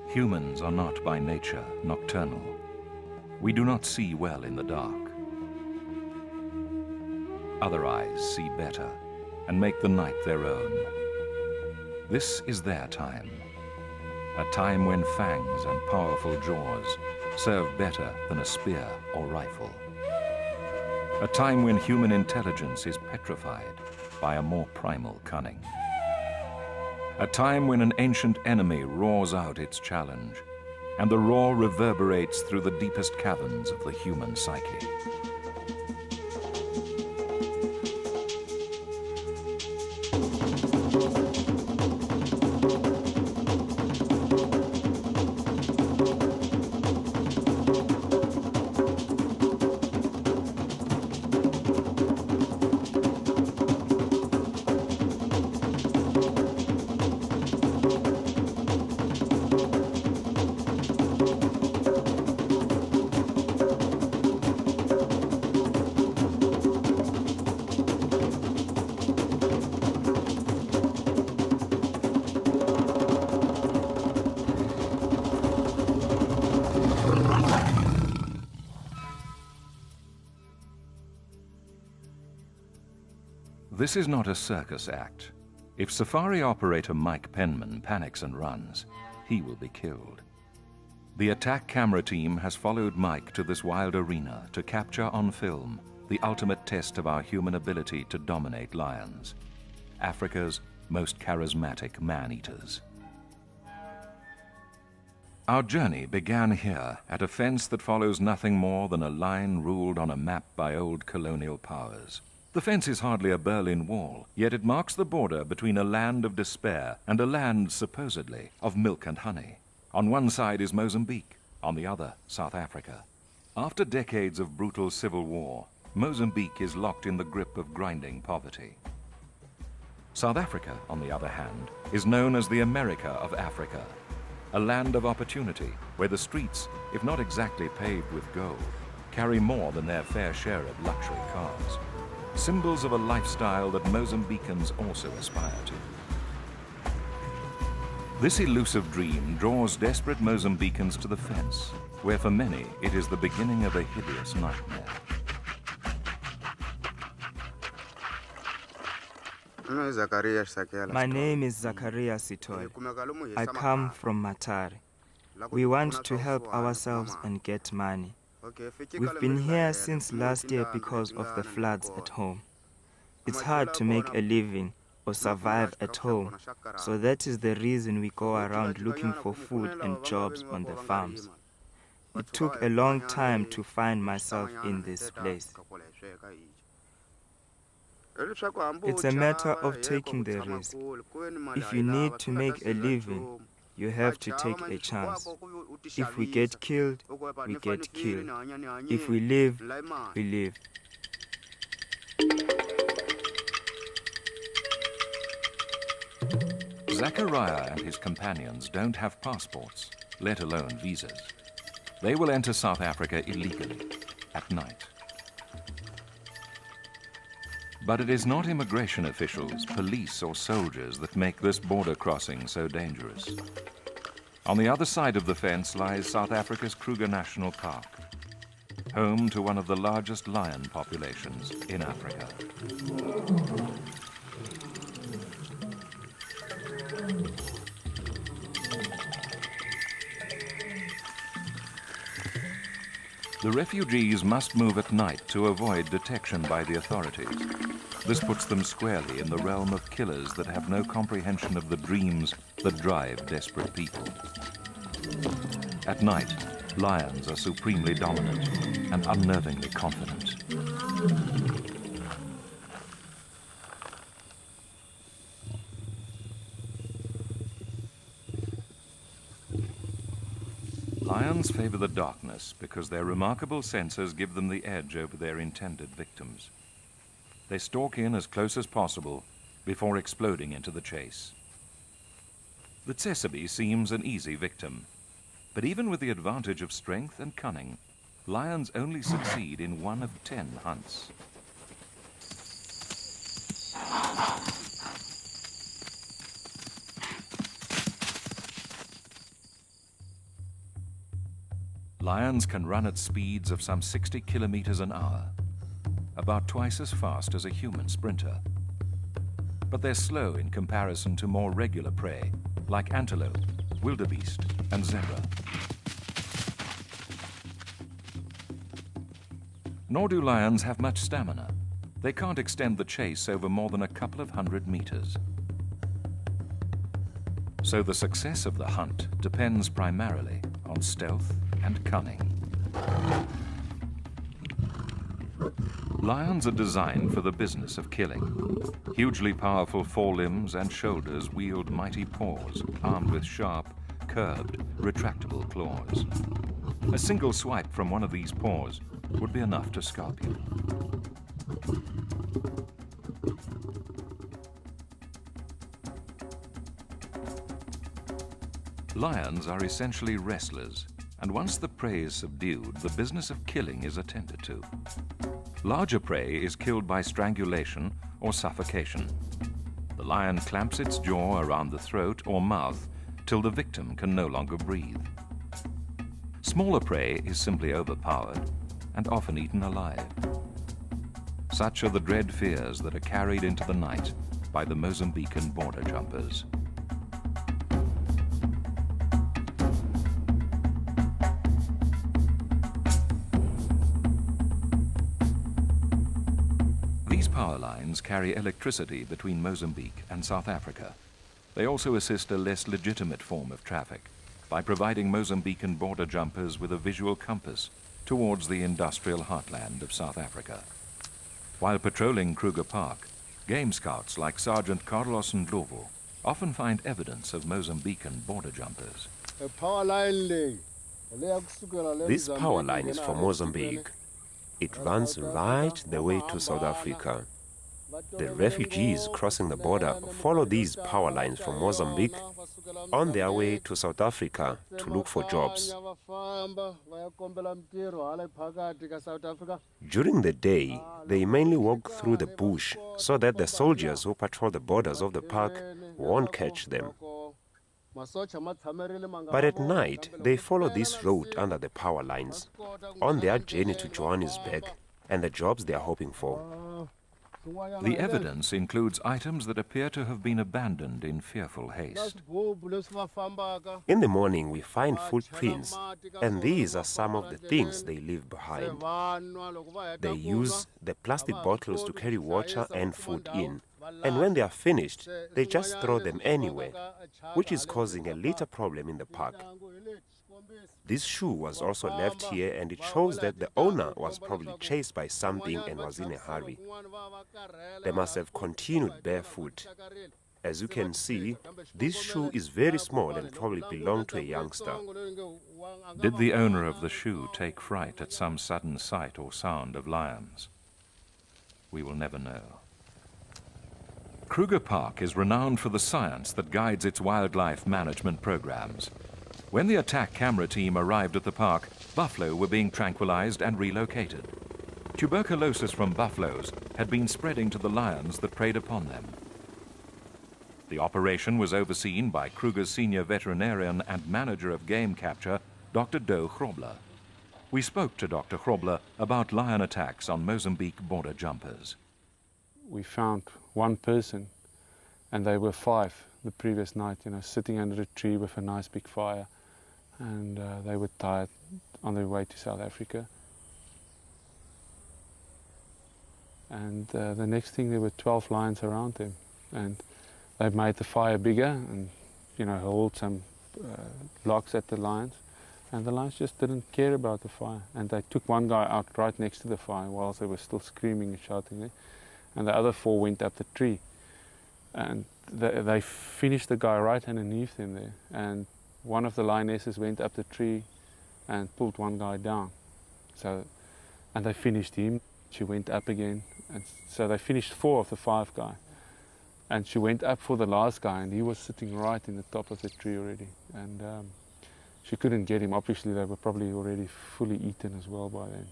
Humans are not by nature nocturnal. We do not see well in the dark. Other eyes see better and make the night their own. This is their time, a time when fangs and powerful jaws serve better than a spear or rifle. A time when human intelligence is petrified by a more primal cunning. A time when an ancient enemy roars out its challenge, and the roar reverberates through the deepest caverns of the human psyche. This is not a circus act. If safari operator Mike Penman panics and runs, he will be killed. The attack camera team has followed Mike to this wild arena to capture on film the ultimate test of our human ability to dominate lions, Africa's most charismatic man-eaters. Our journey began here at a fence that follows nothing more than a line ruled on a map by old colonial powers. The fence is hardly a Berlin Wall, yet it marks the border between a land of despair and a land, supposedly, of milk and honey. On one side is Mozambique, on the other, South Africa. After decades of brutal civil war, Mozambique is locked in the grip of grinding poverty. South Africa, on the other hand, is known as the America of Africa, a land of opportunity where the streets, if not exactly paved with gold, carry more than their fair share of luxury cars. Symbols of a lifestyle that Mozambicans also aspire to. This elusive dream draws desperate Mozambicans to the fence, where for many it is the beginning of a hideous nightmare. My name is Zakaria Sitoy. I come from Matari. We want to help ourselves and get money. We've been here since last year because of the floods at home. It's hard to make a living or survive at home, so that is the reason we go around looking for food and jobs on the farms. It took a long time to find myself in this place. It's a matter of taking the risk. If you need to make a living, you have to take a chance. If we get killed, we get killed. If we live, we live. Zachariah and his companions don't have passports, let alone visas. They will enter South Africa illegally, at night. But it is not immigration officials, police or soldiers that make this border crossing so dangerous. On the other side of the fence lies South Africa's Kruger National Park, home to one of the largest lion populations in Africa. The refugees must move at night to avoid detection by the authorities. This puts them squarely in the realm of killers that have no comprehension of the dreams that drive desperate people. At night, lions are supremely dominant and unnervingly confident. Lions favor the darkness because their remarkable senses give them the edge over their intended victims. They stalk in as close as possible before exploding into the chase. The tsessebe seems an easy victim, but even with the advantage of strength and cunning, lions only succeed in 1 of 10 hunts. Lions can run at speeds of some 60 kilometers an hour, about twice as fast as a human sprinter. But they're slow in comparison to more regular prey, like antelope, wildebeest, and zebra. Nor do lions have much stamina. They can't extend the chase over more than a couple of 100 meters. So the success of the hunt depends primarily on stealth and cunning. Lions are designed for the business of killing. Hugely powerful forelimbs and shoulders wield mighty paws, armed with sharp, curved, retractable claws. A single swipe from one of these paws would be enough to scalp you. Lions are essentially wrestlers, and once the prey is subdued, the business of killing is attended to. Larger prey is killed by strangulation or suffocation. The lion clamps its jaw around the throat or mouth till the victim can no longer breathe. Smaller prey is simply overpowered and often eaten alive. Such are the dread fears that are carried into the night by the Mozambican border jumpers. These power lines carry electricity between Mozambique and South Africa. They also assist a less legitimate form of traffic by providing Mozambican border jumpers with a visual compass towards the industrial heartland of South Africa. While patrolling Kruger Park, game scouts like Sergeant Carlos Ndlovu often find evidence of Mozambican border jumpers. This power line is from Mozambique. It runs right the way to South Africa. The refugees crossing the border follow these power lines from Mozambique on their way to South Africa to look for jobs. During the day, they mainly walk through the bush so that the soldiers who patrol the borders of the park won't catch them. But at night, they follow this road under the power lines on their journey to Johannesburg and the jobs they are hoping for. The evidence includes items that appear to have been abandoned in fearful haste. In the morning, we find footprints, and these are some of the things they leave behind. They use the plastic bottles to carry water and food in, and when they are finished, they just throw them anywhere, which is causing a litter problem in the park. This shoe was also left here, and it shows that the owner was probably chased by something and was in a hurry. They must have continued barefoot. As you can see, this shoe is very small and probably belonged to a youngster. Did the owner of the shoe take fright at some sudden sight or sound of lions? We will never know. Kruger Park is renowned for the science that guides its wildlife management programs. When the attack camera team arrived at the park, buffalo were being tranquilized and relocated. Tuberculosis from buffaloes had been spreading to the lions that preyed upon them. The operation was overseen by Kruger's senior veterinarian and manager of game capture, Dr. Do Grobler. We spoke to Dr. Grobler about lion attacks on Mozambique border jumpers. We found one person, and they were 5 the previous night, sitting under a tree with a nice big fire. And they were tired on their way to South Africa. And the next thing, there were 12 lions around them. And they made the fire bigger and, hurled some logs at the lions. And the lions just didn't care about the fire. And they took one guy out right next to the fire whilst they were still screaming and shouting there. And the other 4 went up the tree. And they finished the guy right underneath them there. And one of the lionesses went up the tree and pulled one guy down. And they finished him. She went up again. And so they finished 4 of the 5 guys. And she went up for the last guy, and he was sitting right in the top of the tree already. And she couldn't get him. Obviously, they were probably already fully eaten as well by then.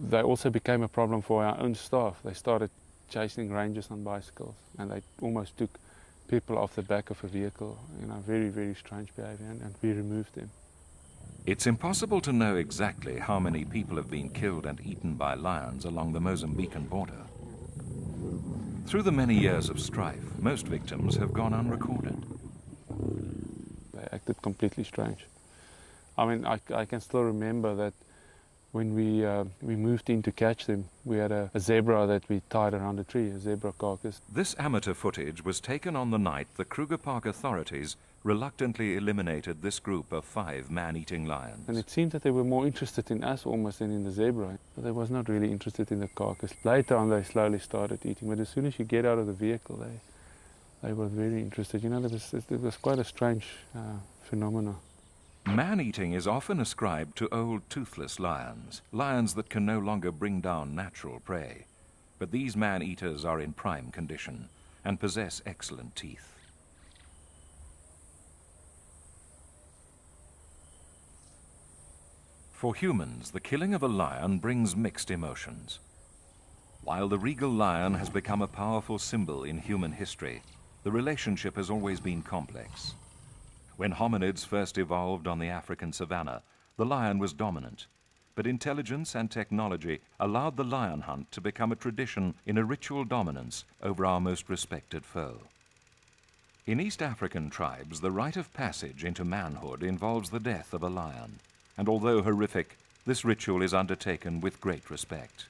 They also became a problem for our own staff. They started chasing rangers on bicycles, and they almost took people off the back of a vehicle. Very, very strange behavior, and we removed them. It's impossible to know exactly how many people have been killed and eaten by lions along the Mozambican border. Through the many years of strife, most victims have gone unrecorded. They acted completely strange. I mean, I can still remember that when we moved in to catch them, we had a zebra that we tied around a tree, a zebra carcass. This amateur footage was taken on the night the Kruger Park authorities reluctantly eliminated this group of 5 man-eating lions. And it seemed that they were more interested in us almost than in the zebra. But they was not really interested in the carcass. Later on they slowly started eating, but as soon as you get out of the vehicle, they were very interested. You know, it was quite a strange phenomenon. Man-eating is often ascribed to old toothless lions, lions that can no longer bring down natural prey. But these man-eaters are in prime condition and possess excellent teeth. For humans, the killing of a lion brings mixed emotions. While the regal lion has become a powerful symbol in human history, the relationship has always been complex. When hominids first evolved on the African savanna, the lion was dominant, but intelligence and technology allowed the lion hunt to become a tradition in a ritual dominance over our most respected foe. In East African tribes, the rite of passage into manhood involves the death of a lion, and although horrific, this ritual is undertaken with great respect.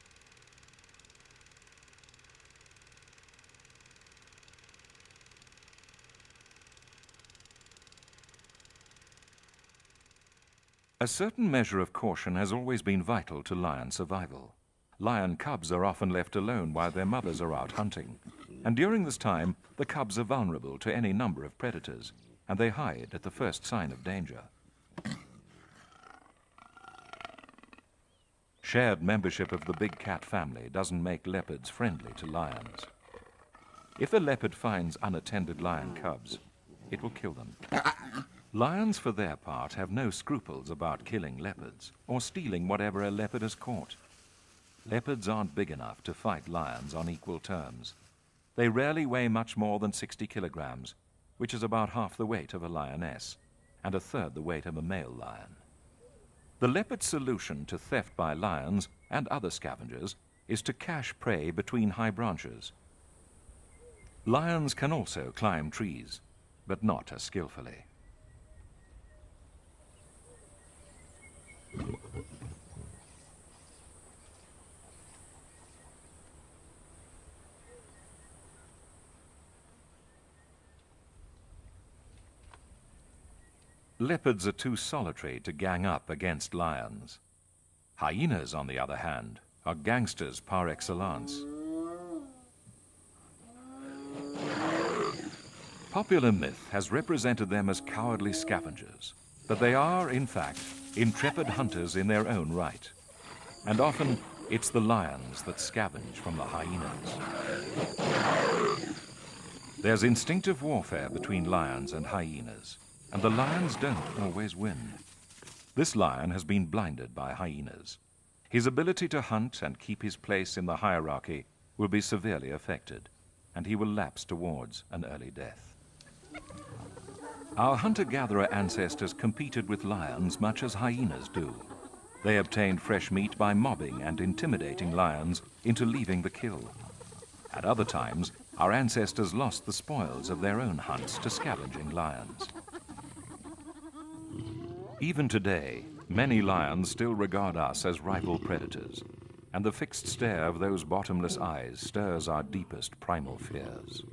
A certain measure of caution has always been vital to lion survival. Lion cubs are often left alone while their mothers are out hunting, and during this time, the cubs are vulnerable to any number of predators, and they hide at the first sign of danger. Shared membership of the big cat family doesn't make leopards friendly to lions. If a leopard finds unattended lion cubs, it will kill them. Lions, for their part, have no scruples about killing leopards or stealing whatever a leopard has caught. Leopards aren't big enough to fight lions on equal terms. They rarely weigh much more than 60 kilograms, which is about half the weight of a lioness and a third the weight of a male lion. The leopard's solution to theft by lions and other scavengers is to cache prey between high branches. Lions can also climb trees, but not as skillfully. Leopards are too solitary to gang up against lions. Hyenas, on the other hand, are gangsters par excellence. Popular myth has represented them as cowardly scavengers, but they are, in fact, intrepid hunters in their own right. And often, it's the lions that scavenge from the hyenas. There's instinctive warfare between lions and hyenas, and the lions don't always win. This lion has been blinded by hyenas. His ability to hunt and keep his place in the hierarchy will be severely affected, and he will lapse towards an early death. Our hunter-gatherer ancestors competed with lions much as hyenas do. They obtained fresh meat by mobbing and intimidating lions into leaving the kill. At other times, our ancestors lost the spoils of their own hunts to scavenging lions. Even today, many lions still regard us as rival predators, and the fixed stare of those bottomless eyes stirs our deepest primal fears.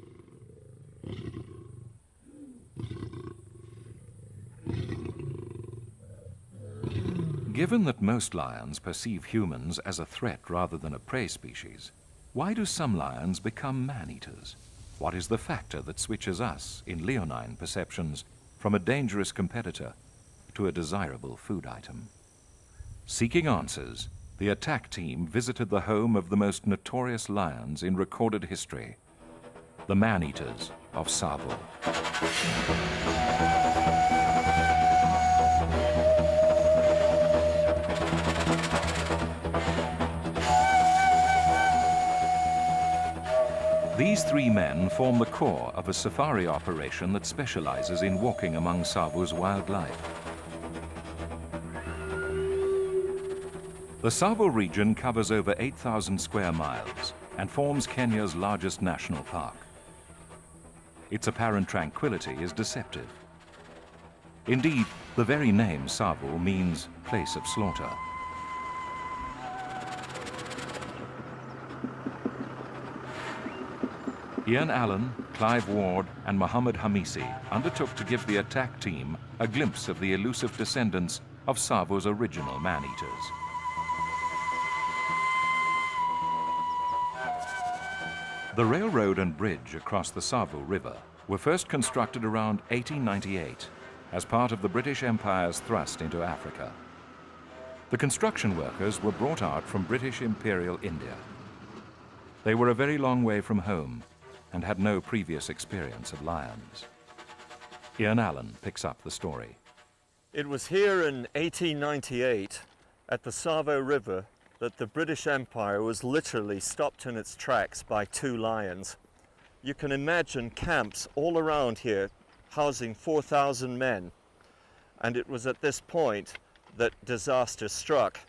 Given that most lions perceive humans as a threat rather than a prey species, why do some lions become man-eaters? What is the factor that switches us, in leonine perceptions, from a dangerous competitor to a desirable food item? Seeking answers, the attack team visited the home of the most notorious lions in recorded history, the man-eaters of Tsavo. These 3 men form the core of a safari operation that specializes in walking among Tsavo's wildlife. The Tsavo region covers over 8,000 square miles and forms Kenya's largest national park. Its apparent tranquility is deceptive. Indeed, the very name Tsavo means place of slaughter. Ian Allen, Clive Ward, and Mohammed Hamisi undertook to give the attack team a glimpse of the elusive descendants of Tsavo's original man-eaters. The railroad and bridge across the Tsavo River were first constructed around 1898 as part of the British Empire's thrust into Africa. The construction workers were brought out from British Imperial India. They were a very long way from home and had no previous experience of lions. Ian Allen picks up the story. It was here in 1898 at the Tsavo River that the British Empire was literally stopped in its tracks by 2 lions. You can imagine camps all around here housing 4,000 men, and it was at this point that disaster struck.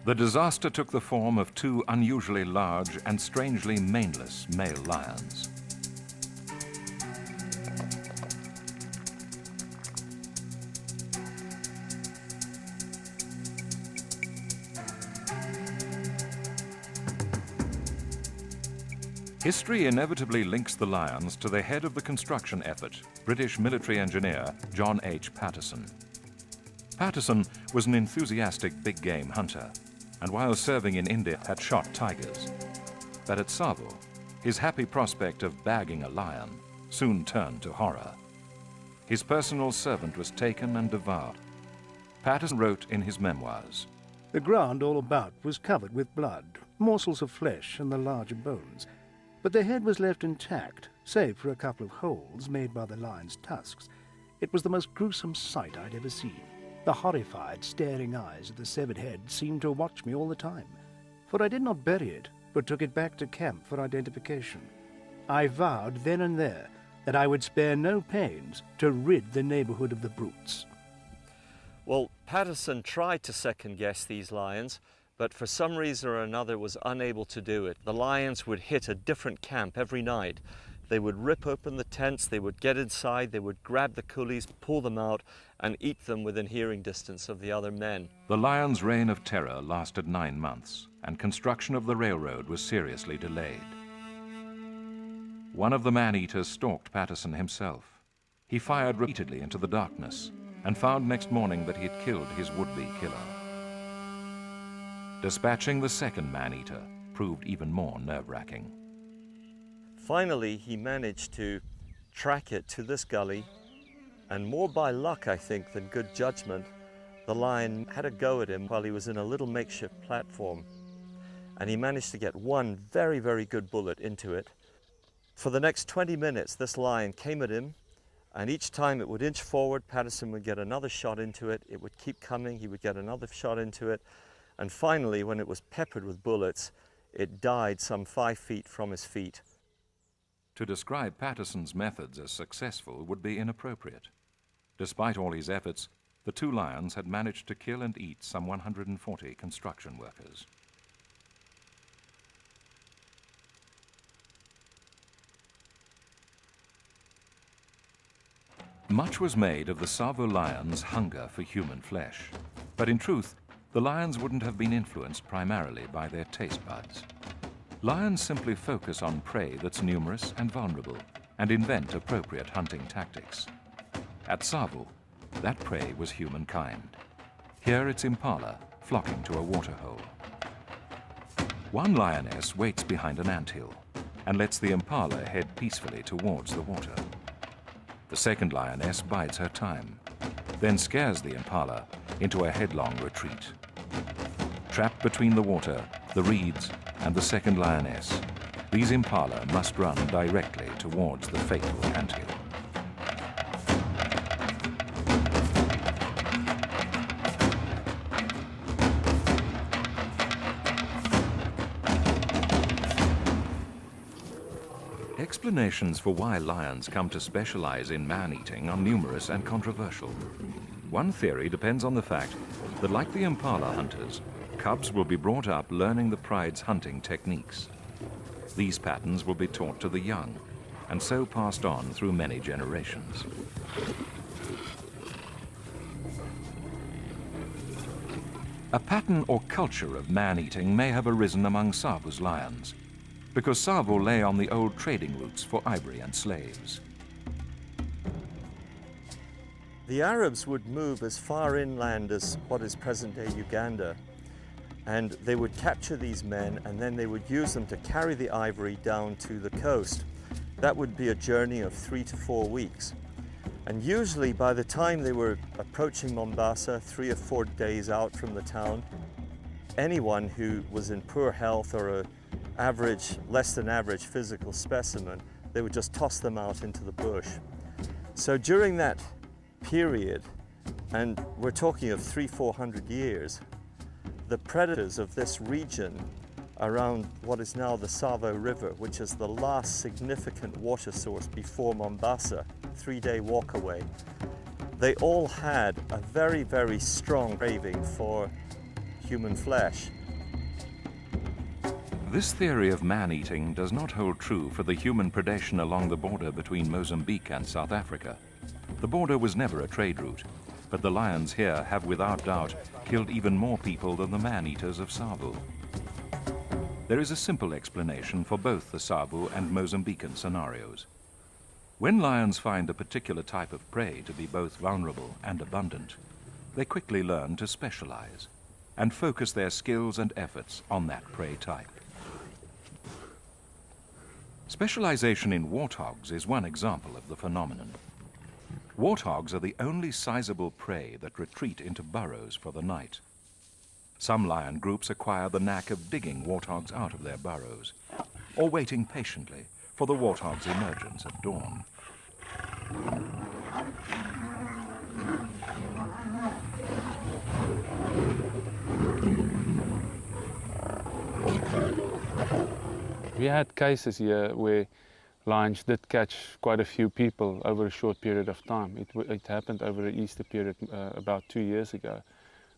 The disaster took the form of 2 unusually large and strangely maneless male lions. History inevitably links the lions to the head of the construction effort, British military engineer John H. Patterson. Patterson was an enthusiastic big game hunter, and while serving in India had shot tigers. But at Tsavo, his happy prospect of bagging a lion soon turned to horror. His personal servant was taken and devoured. Patterson wrote in his memoirs, "The ground all about was covered with blood, morsels of flesh and the larger bones. But the head was left intact, save for a couple of holes made by the lion's tusks. It was the most gruesome sight I'd ever seen. The horrified, staring eyes of the severed head seemed to watch me all the time, for I did not bury it, but took it back to camp for identification. I vowed then and there that I would spare no pains to rid the neighborhood of the brutes." Well, Patterson tried to second-guess these lions, but for some reason or another was unable to do it. The lions would hit a different camp every night. They would rip open the tents, they would get inside, they would grab the coolies, pull them out, and eat them within hearing distance of the other men. The lions' reign of terror lasted 9 months, and construction of the railroad was seriously delayed. One of the man-eaters stalked Patterson himself. He fired repeatedly into the darkness and found next morning that he had killed his would-be killer. Dispatching the second man-eater proved even more nerve-wracking. Finally, he managed to track it to this gully, and more by luck, I think, than good judgment, the lion had a go at him while he was in a little makeshift platform, and he managed to get one very, very good bullet into it. For the next 20 minutes, this lion came at him, and each time it would inch forward, Patterson would get another shot into it. It would keep coming, he would get another shot into it, and finally, when it was peppered with bullets, it died some 5 feet from his feet. To describe Patterson's methods as successful would be inappropriate. Despite all his efforts, the 2 lions had managed to kill and eat some 140 construction workers. Much was made of the Tsavo lions' hunger for human flesh, but in truth, the lions wouldn't have been influenced primarily by their taste buds. Lions simply focus on prey that's numerous and vulnerable and invent appropriate hunting tactics. At Tsavo, that prey was humankind. Here it's impala flocking to a waterhole. One lioness waits behind an anthill and lets the impala head peacefully towards the water. The second lioness bides her time, then scares the impala into a headlong retreat. Trapped between the water, the reeds, and the second lioness, these impala must run directly towards the fatal anthill. Explanations for why lions come to specialize in man-eating are numerous and controversial. One theory depends on the fact that, like the impala hunters, cubs will be brought up learning the pride's hunting techniques. These patterns will be taught to the young, and so passed on through many generations. A pattern or culture of man-eating may have arisen among Savu's lions, because Savu lay on the old trading routes for ivory and slaves. The Arabs would move as far inland as what is present-day Uganda, and they would capture these men, and then they would use them to carry the ivory down to the coast. That would be a journey of 3 to 4 weeks. And usually by the time they were approaching Mombasa, 3 or 4 days out from the town, anyone who was in poor health or less than average physical specimen, they would just toss them out into the bush. So during that period, and we're talking of 300-400 years, the predators of this region around what is now the Savo River, which is the last significant water source before Mombasa, 3-day walk away, they all had a very, very strong craving for human flesh. This theory of man-eating does not hold true for the human predation along the border between Mozambique and South Africa. The border was never a trade route, but the lions here have without doubt killed even more people than the man-eaters of Savu. There is a simple explanation for both the Savu and Mozambican scenarios. When lions find a particular type of prey to be both vulnerable and abundant, they quickly learn to specialize and focus their skills and efforts on that prey type. Specialization in warthogs is one example of the phenomenon. Warthogs are the only sizable prey that retreat into burrows for the night. Some lion groups acquire the knack of digging warthogs out of their burrows, or waiting patiently for the warthog's emergence at dawn. We had cases here where lions did catch quite a few people over a short period of time. It happened over the Easter period about 2 years ago,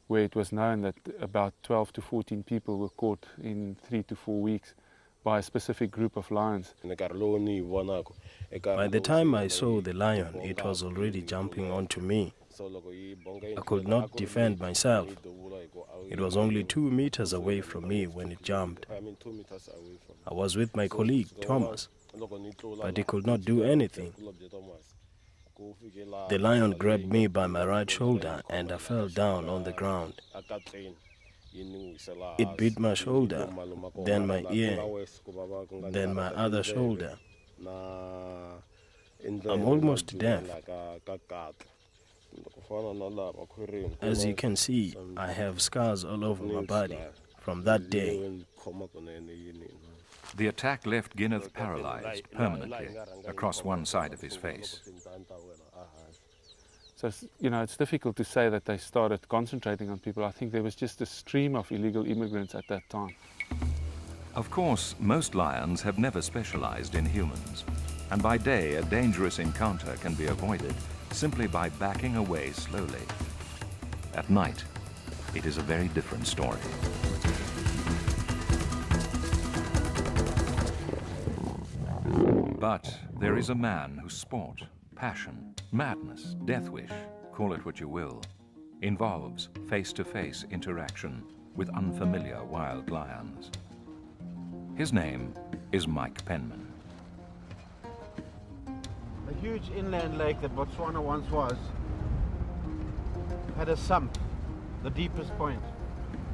where it was known that about 12 to 14 people were caught in 3 to 4 weeks by a specific group of lions. By the time I saw the lion, it was already jumping onto me. I could not defend myself. It was only 2 meters away from me when it jumped. I was with my colleague, Thomas, but he could not do anything. The lion grabbed me by my right shoulder and I fell down on the ground. It bit my shoulder, then my ear, then my other shoulder. I'm almost deaf. As you can see, I have scars all over my body from that day. The attack left Gwyneth paralyzed permanently across one side of his face. So, it's difficult to say that they started concentrating on people. I think there was just a stream of illegal immigrants at that time. Of course, most lions have never specialized in humans, and by day a dangerous encounter can be avoided simply by backing away slowly. At night, it is a very different story. But there is a man whose sport, passion, madness, death wish, call it what you will, involves face-to-face interaction with unfamiliar wild lions. His name is Mike Penman. A huge inland lake that Botswana once was had a sump, the deepest point.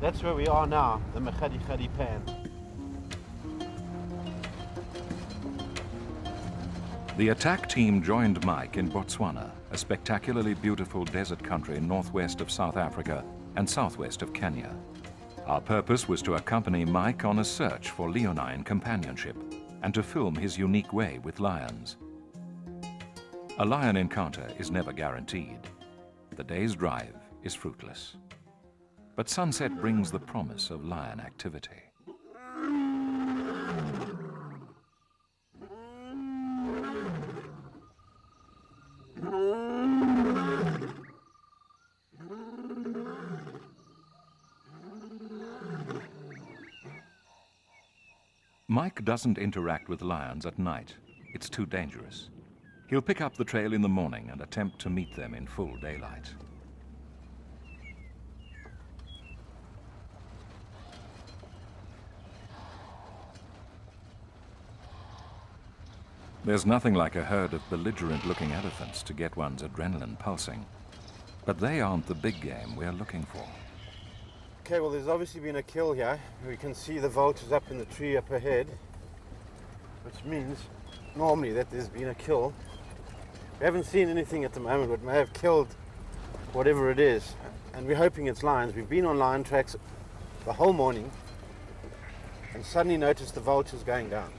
That's where we are now, the Machadi Pan. The attack team joined Mike in Botswana, a spectacularly beautiful desert country northwest of South Africa and southwest of Kenya. Our purpose was to accompany Mike on a search for leonine companionship and to film his unique way with lions. A lion encounter is never guaranteed. The day's drive is fruitless. But sunset brings the promise of lion activity. Mike doesn't interact with lions at night. It's too dangerous. He'll pick up the trail in the morning and attempt to meet them in full daylight. There's nothing like a herd of belligerent-looking elephants to get one's adrenaline pulsing. But they aren't the big game we're looking for. Okay, well, there's obviously been a kill here. We can see the vultures up in the tree up ahead, which means normally that there's been a kill. We haven't seen anything at the moment, but may have killed whatever it is. And we're hoping it's lions. We've been on lion tracks the whole morning and suddenly noticed the vultures going down.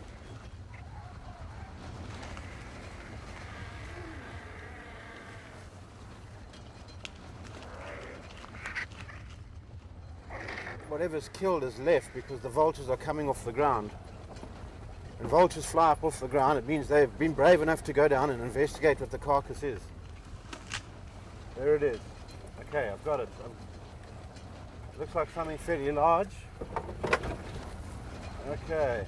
Whatever's killed is left because the vultures are coming off the ground. When vultures fly up off the ground, it means they've been brave enough to go down and investigate what the carcass is. There it is. Okay, I've got it. Looks like something fairly large. Okay.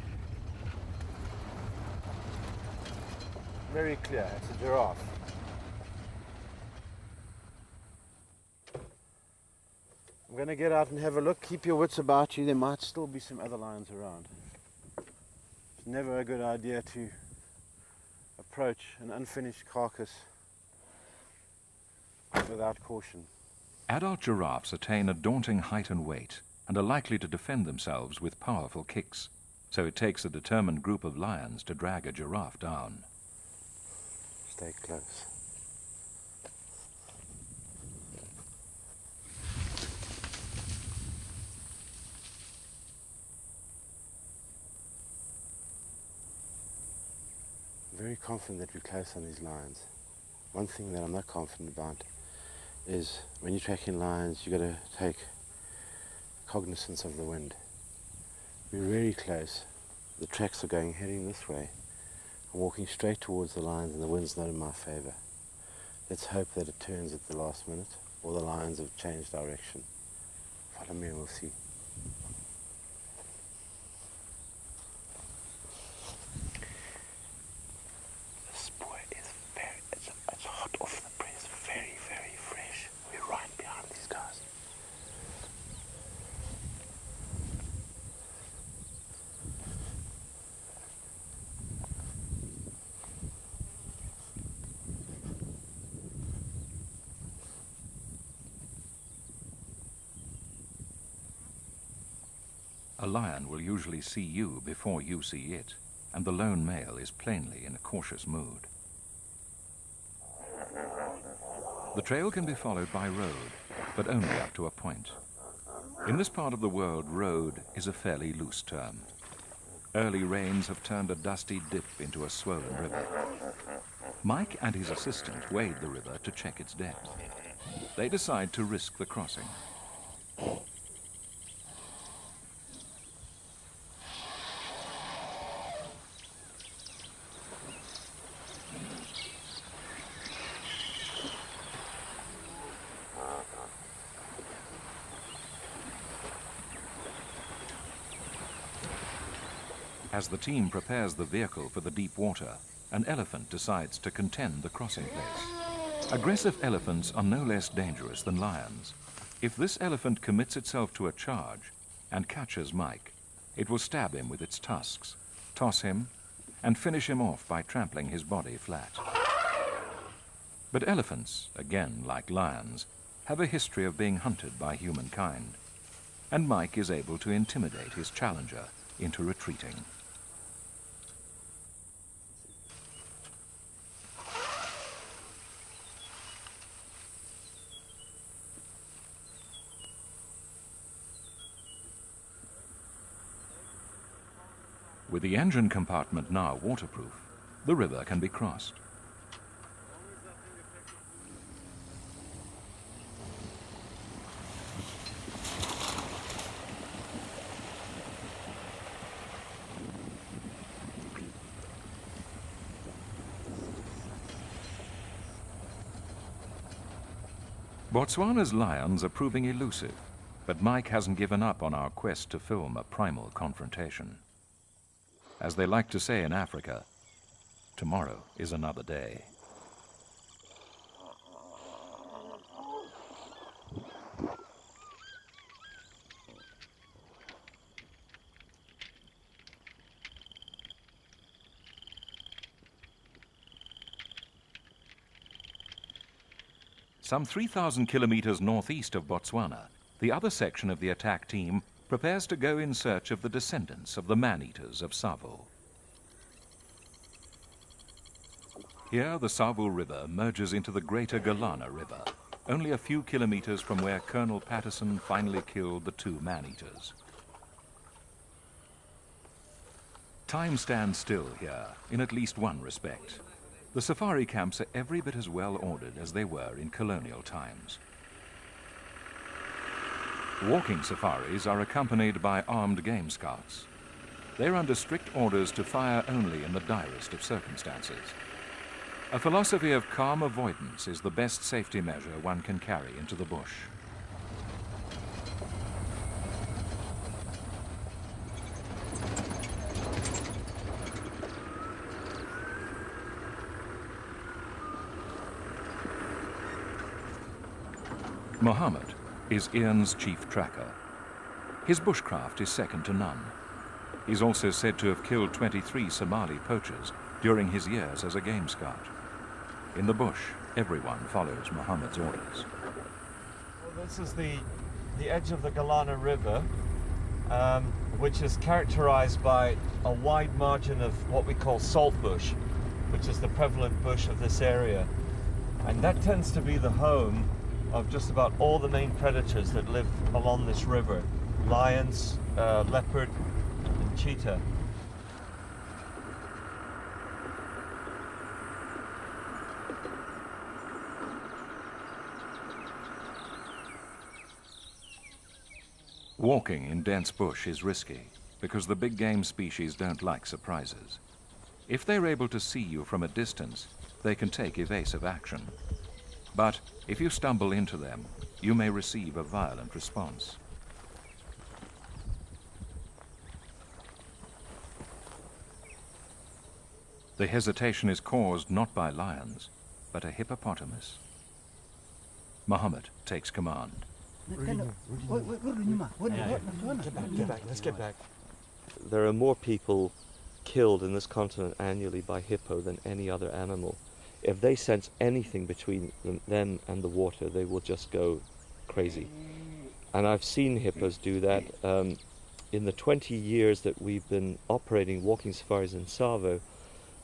Very clear, it's a giraffe. I'm going to get out and have a look. Keep your wits about you. There might still be some other lions around. It's never a good idea to approach an unfinished carcass without caution. Adult giraffes attain a daunting height and weight and are likely to defend themselves with powerful kicks, so it takes a determined group of lions to drag a giraffe down. Stay close. I'm very confident that we're close on these lions. One thing that I'm not confident about is when you're tracking lions, you've got to take cognizance of the wind. We're very close. The tracks are heading this way. I'm walking straight towards the lions and the wind's not in my favor. Let's hope that it turns at the last minute or the lions have changed direction. Follow me and we'll see. A lion will usually see you before you see it, and the lone male is plainly in a cautious mood. The trail can be followed by road, but only up to a point. In this part of the world, road is a fairly loose term. Early rains have turned a dusty dip into a swollen river. Mike and his assistant wade the river to check its depth. They decide to risk the crossing. As the team prepares the vehicle for the deep water, an elephant decides to contend the crossing place. Aggressive elephants are no less dangerous than lions. If this elephant commits itself to a charge and catches Mike, it will stab him with its tusks, toss him, and finish him off by trampling his body flat. But elephants, again like lions, have a history of being hunted by humankind, and Mike is able to intimidate his challenger into retreating. With the engine compartment now waterproof, the river can be crossed. Botswana's lions are proving elusive, but Mike hasn't given up on our quest to film a primal confrontation. As they like to say in Africa, tomorrow is another day. Some 3,000 kilometers northeast of Botswana, the other section of the attack team prepares to go in search of the descendants of the man-eaters of Tsavo. Here, the Tsavo River merges into the Greater Galana River, only a few kilometers from where Colonel Patterson finally killed the two man-eaters. Time stands still here, in at least one respect. The safari camps are every bit as well ordered as they were in colonial times. Walking safaris are accompanied by armed game scouts. They're under strict orders to fire only in the direst of circumstances. A philosophy of calm avoidance is the best safety measure one can carry into the bush. Mohammed is Ian's chief tracker. His bushcraft is second to none. He's also said to have killed 23 Somali poachers during his years as a game scout. In the bush, everyone follows Mohammed's orders. Well, this is the edge of the Galana River, which is characterized by a wide margin of what we call salt bush, which is the prevalent bush of this area. And that tends to be the home of just about all the main predators that live along this river: lions, leopard, and cheetah. Walking in dense bush is risky because the big game species don't like surprises. If they're able to see you from a distance, they can take evasive action. But if you stumble into them, you may receive a violent response. The hesitation is caused not by lions, but a hippopotamus. Mohammed takes command. Get back, let's get back. There are more people killed in this continent annually by hippo than any other animal. If they sense anything between them and the water, they will just go crazy. And I've seen hippos do that. In the 20 years that we've been operating walking safaris in Tsavo,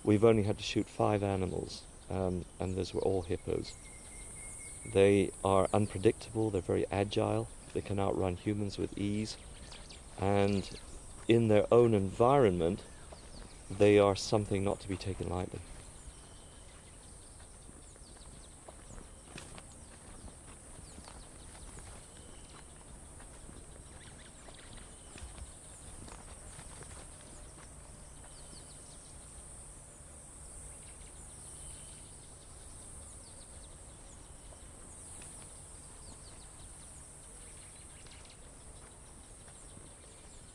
we've only had to shoot 5 animals, and those were all hippos. They are unpredictable, they're very agile, they can outrun humans with ease, and in their own environment, they are something not to be taken lightly.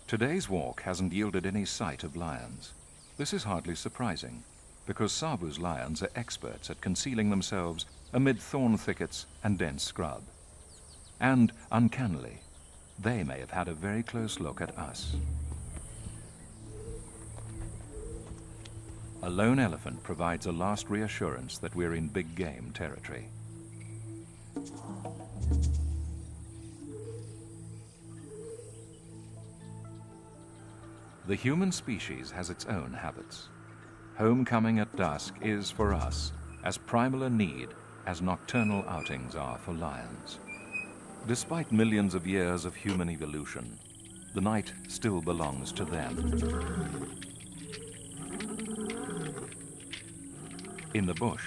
Today's walk hasn't yielded any sight of lions. This is hardly surprising, because Tsavo's lions are experts at concealing themselves amid thorn thickets and dense scrub. And, uncannily, they may have had a very close look at us. A lone elephant provides a last reassurance that we're in big game territory. The human species has its own habits. Homecoming at dusk is, for us, as primal a need as nocturnal outings are for lions. Despite millions of years of human evolution, the night still belongs to them. In the bush,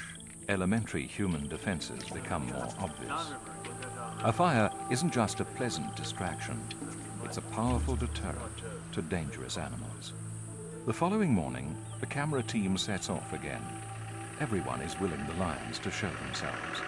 elementary human defenses become more obvious. A fire isn't just a pleasant distraction, it's a powerful deterrent to dangerous animals. The following morning, the camera team sets off again. Everyone is willing the lions to show themselves.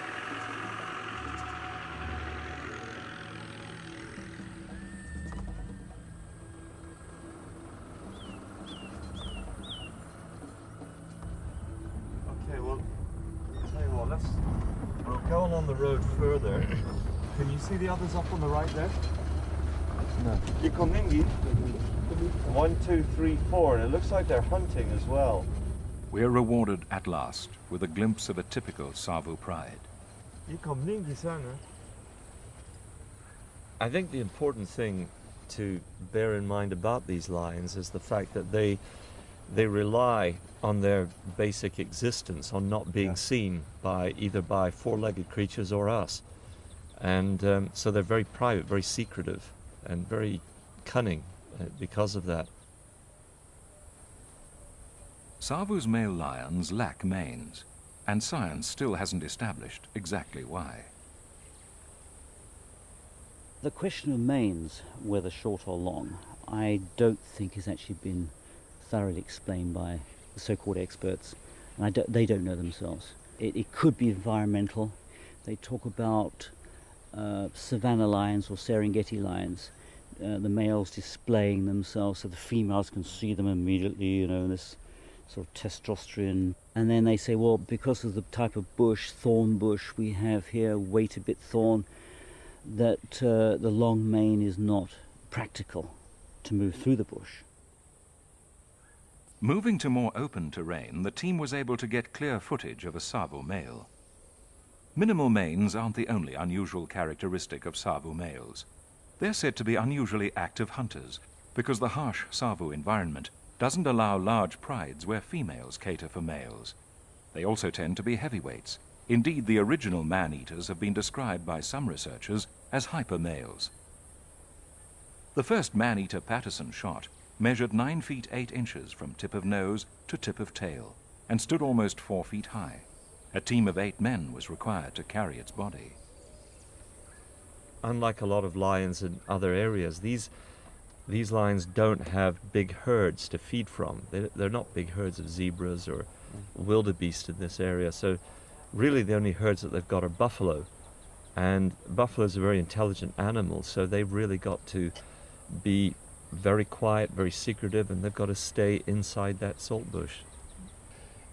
Go along the road further. Can you see the others up on the right there? No. Ikomingi. 1, 2, 3, 4, and it looks like they're hunting as well. We're rewarded at last with a glimpse of a typical Savu pride. I think the important thing to bear in mind about these lions is the fact that they rely on their basic existence, on not being seen by either by four-legged creatures or us. And so they're very private, very secretive, and very cunning because of that. Savu's male lions lack manes, and science still hasn't established exactly why. The question of manes, whether short or long, I don't think has actually been thoroughly explained by the so-called experts, and they don't know themselves. It could be environmental. They talk about savanna lions or Serengeti lions, the males displaying themselves so the females can see them immediately, you know, this sort of testosterone. And then they say, well, because of the type of bush, thorn bush we have here, wait a bit thorn, that the long mane is not practical to move through the bush. Moving to more open terrain, the team was able to get clear footage of a Savu male. Minimal manes aren't the only unusual characteristic of Savu males. They're said to be unusually active hunters because the harsh Savu environment doesn't allow large prides where females cater for males. They also tend to be heavyweights. Indeed, the original man-eaters have been described by some researchers as hyper-males. The first man-eater Patterson shot measured 9 feet 8 inches from tip of nose to tip of tail and stood almost 4 feet high. A team of 8 men was required to carry its body. Unlike a lot of lions in other areas, these lions don't have big herds to feed from. They're not big herds of zebras or wildebeest in this area, so really the only herds that they've got are buffalo. And buffaloes are very intelligent animals, so they've really got to be very quiet, very secretive, and they've got to stay inside that salt bush.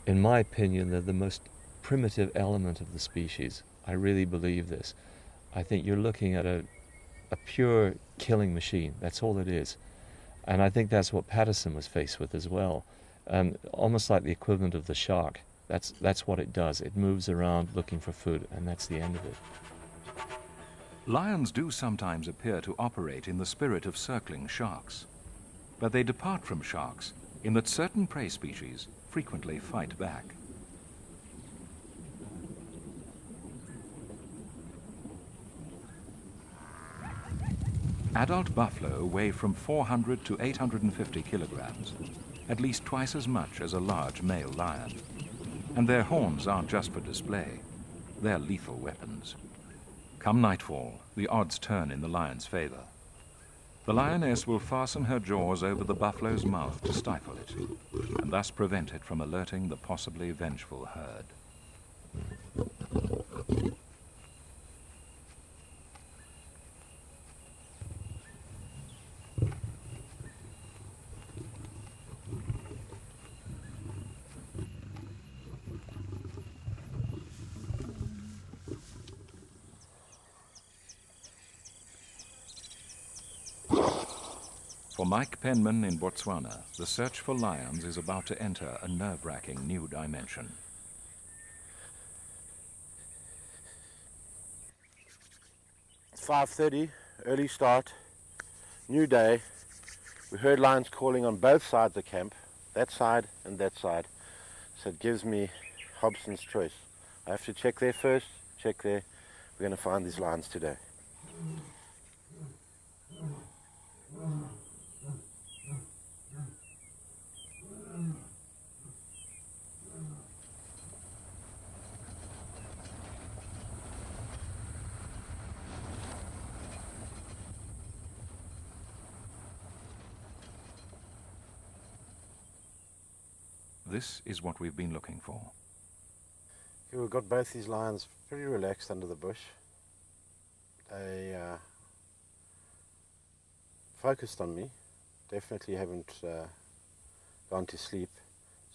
In my opinion, they're the most primitive element of the species. I really believe this. I think you're looking at a pure killing machine. That's all it is. And I think that's what Patterson was faced with as well. Almost like the equivalent of the shark. That's what it does. It moves around looking for food, and that's the end of it. Lions do sometimes appear to operate in the spirit of circling sharks, but they depart from sharks in that certain prey species frequently fight back. Adult buffalo weigh from 400 to 850 kilograms, at least twice as much as a large male lion. And their horns aren't just for display, they're lethal weapons. Come nightfall, the odds turn in the lion's favor. The lioness will fasten her jaws over the buffalo's mouth to stifle it, and thus prevent it from alerting the possibly vengeful herd. For Mike Penman in Botswana, the search for lions is about to enter a nerve-wracking new dimension. It's 5:30, early start, new day. We heard lions calling on both sides of the camp, that side and that side. So it gives me Hobson's choice. I have to check there first, check there. We're going to find these lions today. This is what we've been looking for. Okay, we've got both these lions pretty relaxed under the bush. They focused on me, definitely haven't gone to sleep.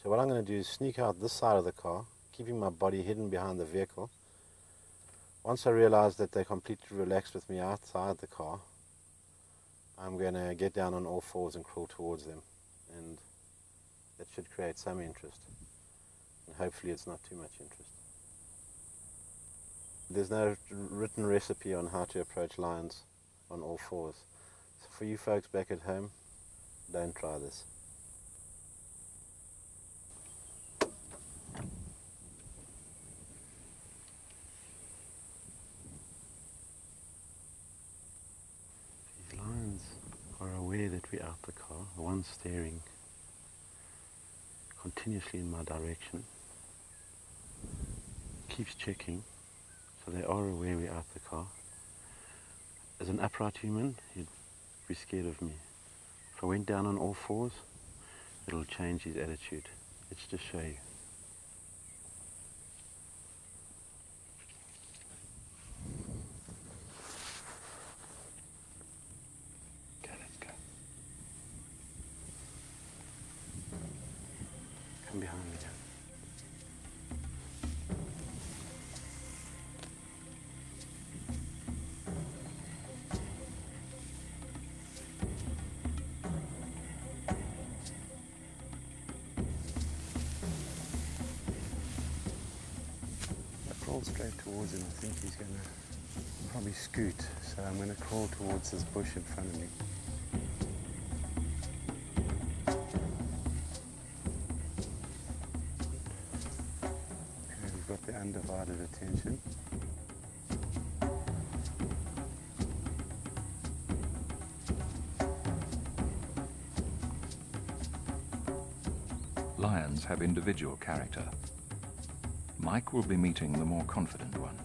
So what I'm going to do is sneak out this side of the car, keeping my body hidden behind the vehicle, Once I realize that they're completely relaxed with me outside the car, I'm going to get down on all fours and crawl towards them, and that should create some interest, and hopefully it's not too much interest. There's no written recipe on how to approach lions on all fours, so for you folks back at home, don't try this. These lions are aware that we're out the car. The one's staring continuously in my direction, keeps checking, so they are aware we're out the car. As an upright human, he'd be scared of me. If I went down on all fours, it'll change his attitude. Let's just show you. Okay, let's go. Come behind me now. Straight towards him. I think he's going to probably scoot, so I'm going to crawl towards this bush in front of me. Okay, we've got the undivided attention. Lions have individual character. Mike will be meeting the more confident one.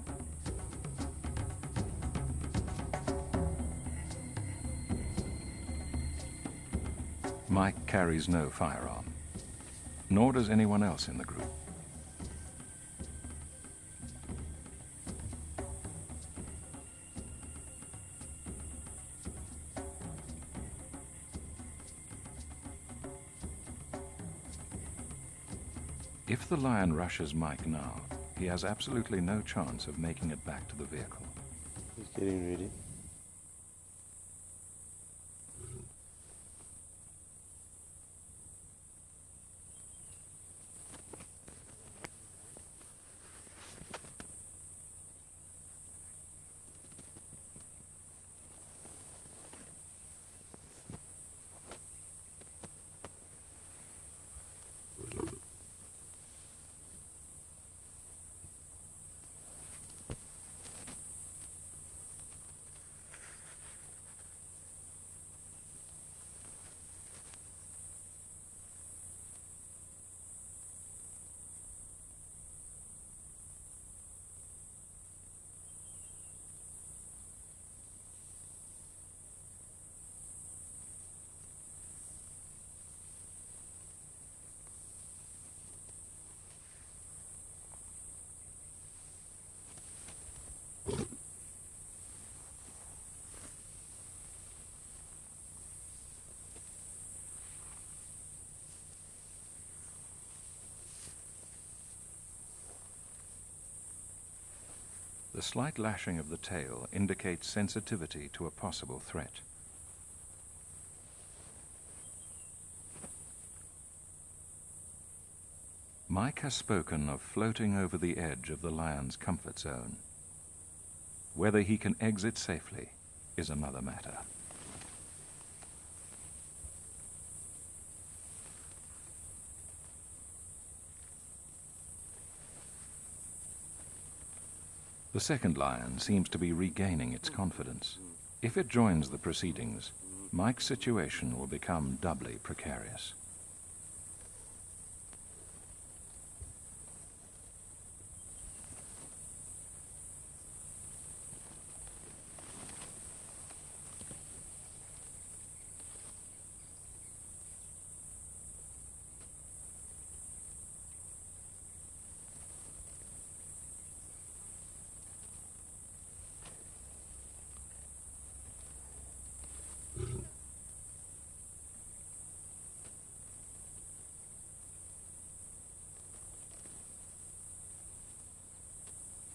Mike carries no firearm, nor does anyone else in the group. If the lion rushes Mike now, he has absolutely no chance of making it back to the vehicle. He's getting ready. The slight lashing of the tail indicates sensitivity to a possible threat. Mike has spoken of floating over the edge of the lion's comfort zone. Whether he can exit safely is another matter. The second lion seems to be regaining its confidence. If it joins the proceedings, Mike's situation will become doubly precarious.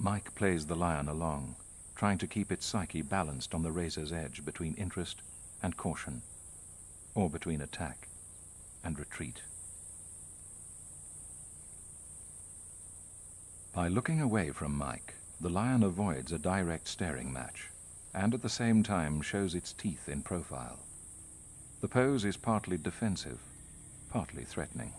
Mike plays the lion along, trying to keep its psyche balanced on the razor's edge between interest and caution, or between attack and retreat. By looking away from Mike, the lion avoids a direct staring match, and at the same time shows its teeth in profile. The pose is partly defensive, partly threatening.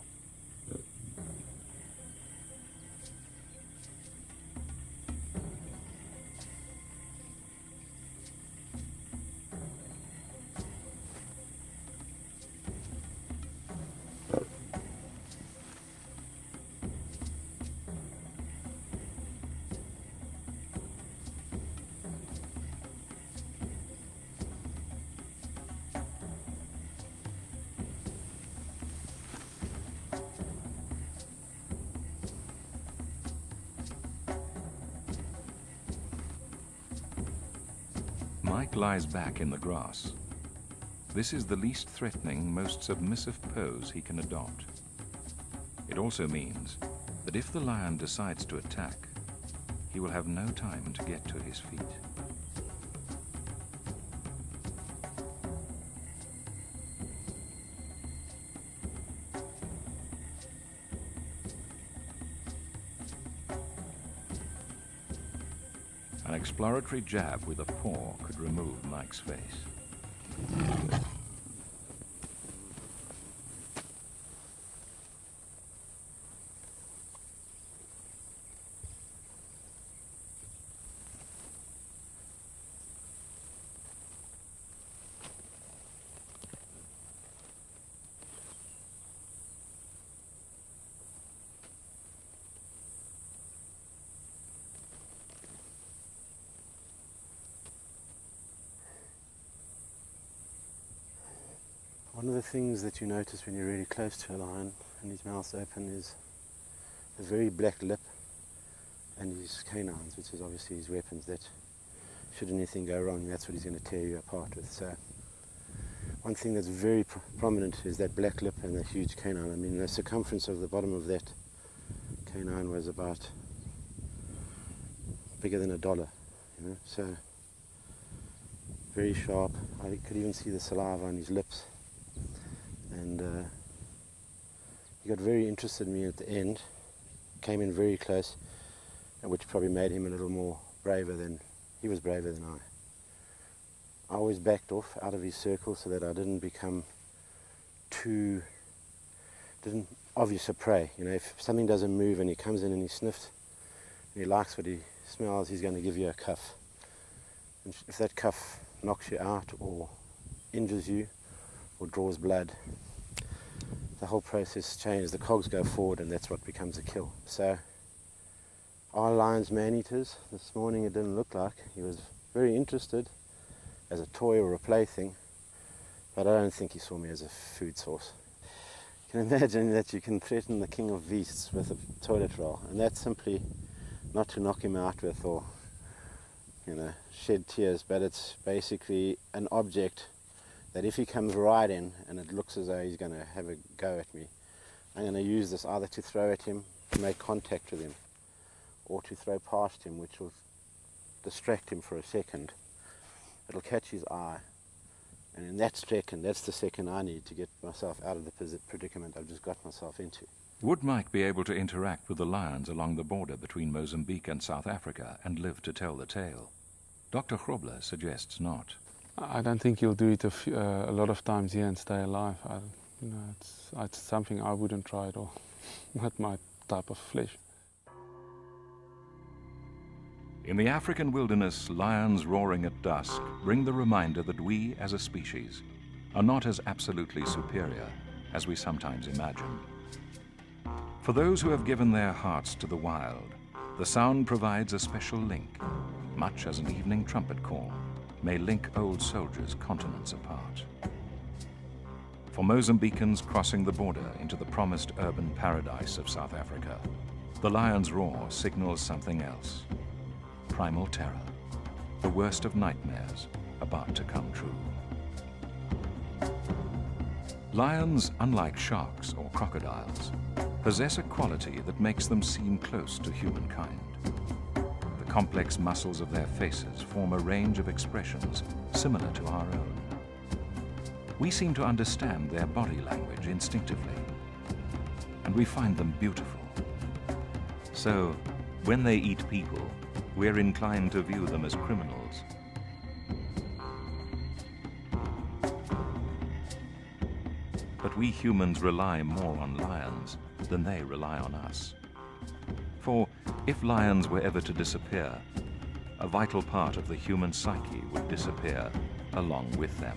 Mike lies back in the grass. This is the least threatening, most submissive pose he can adopt. It also means that if the lion decides to attack, he will have no time to get to his feet. An exploratory jab with a paw could remove Mike's face. One of the things that you notice when you're really close to a lion and his mouth's open is a very black lip and his canines, which is obviously his weapons that should anything go wrong, that's what he's going to tear you apart with. So one thing that's very prominent is that black lip and the huge canine. I mean, the circumference of the bottom of that canine was about bigger than $1, you know, so very sharp. I could even see the saliva on his lips. And he got very interested in me at the end, came in very close, which probably made him a little more braver than, he was braver than I. I always backed off out of his circle so that I didn't become didn't obvious a prey. You know, if something doesn't move and he comes in and he sniffs, and he likes what he smells, he's going to give you a cuff. And if that cuff knocks you out or injures you or draws blood, the whole process changes. The cogs go forward and that's what becomes a kill. So are lions man-eaters? This morning it didn't look like. He was very interested as a toy or a plaything, but I don't think he saw me as a food source. You can imagine that you can threaten the king of beasts with a toilet roll, and that's simply not to knock him out with or, you know, shed tears, but it's basically an object that if he comes right in and it looks as though he's going to have a go at me, I'm going to use this either to throw at him, to make contact with him, or to throw past him, which will distract him for a second. It'll catch his eye, and in that second, that's the second I need to get myself out of the predicament I've just got myself into. Would Mike be able to interact with the lions along the border between Mozambique and South Africa and live to tell the tale? Dr. Grobler suggests not. I don't think you'll do it a lot of times here and stay alive. It's something I wouldn't try at all. Not my type of flesh. In the African wilderness, lions roaring at dusk bring the reminder that we, as a species, are not as absolutely superior as we sometimes imagine. For those who have given their hearts to the wild, the sound provides a special link, much as an evening trumpet call may link old soldiers continents apart. For Mozambicans crossing the border into the promised urban paradise of South Africa, the lion's roar signals something else. Primal terror, the worst of nightmares about to come true. Lions, unlike sharks or crocodiles, possess a quality that makes them seem close to humankind. The complex muscles of their faces form a range of expressions similar to our own. We seem to understand their body language instinctively, and we find them beautiful. So, when they eat people, we're inclined to view them as criminals. But we humans rely more on lions than they rely on us. For if lions were ever to disappear, a vital part of the human psyche would disappear along with them.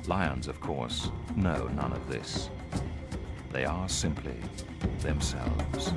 Lions, of course, know none of this. They are simply themselves.